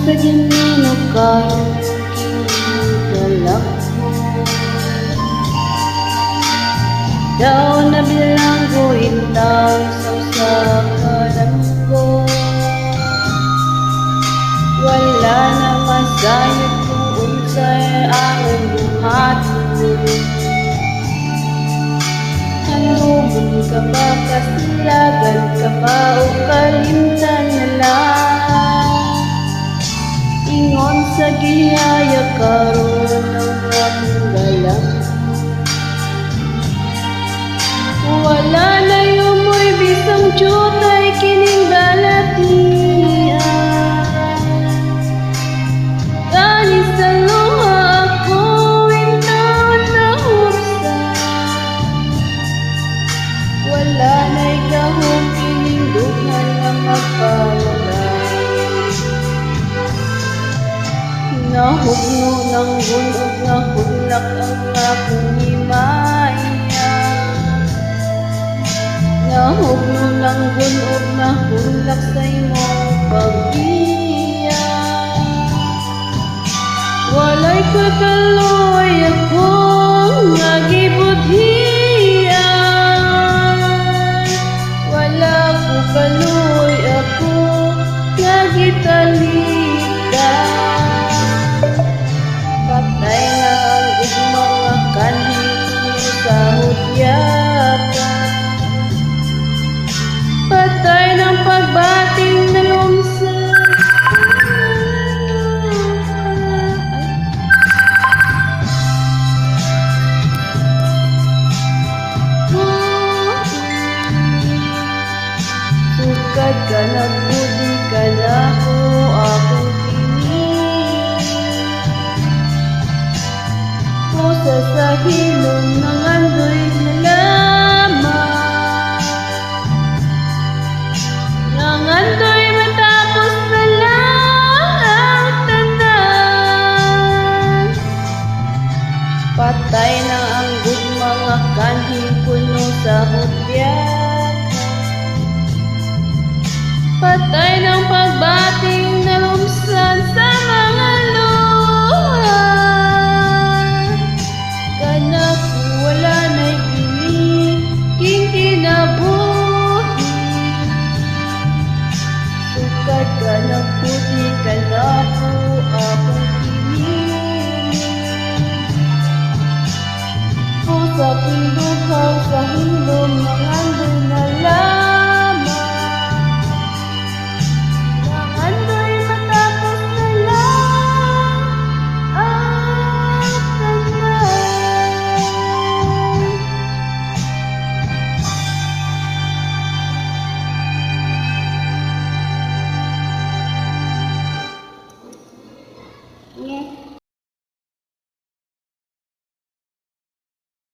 sa gimino karon kinidalak mo. Daw na bilanggo itaw sa usa ka langgo. Wala na masayod kung unsay ang buhaton. Hanubon ka ba kasilagan ka ba o kalimtan na lang? Ingon sa gihaya karon ang among galang. Wala na yumoy bisang jutay kining balatian. Gani sa luha ako intaon na hubsan. Wala na'y gahong kining duhan na magpawalay. Nahugno ng bunog na hulak ang akong himaya. Nahugno ng bunog na hulak sa imong pagbiya. Walay kataloy akong nagibudhiya. Wala ko kaloy ako nagitalita. Patay na ang mga kanhing sa hudyapan. Patay ng pagbating na lumsan. Sukad ka na, budi ka na ko akong pinig. Pusa sa hilom ng andoy na lamang. Nang andoy matapos na lang ang tanan. Patay na ang mga kanhing puno sa hudyakan. Patay ng pagbating na lumsan sa mga luha. Kanak wala na'y kining kinabuhi. Sukad ka ng puti ka na po akong kinig. Pusa piluhaw sa hilom ng andoy na lang.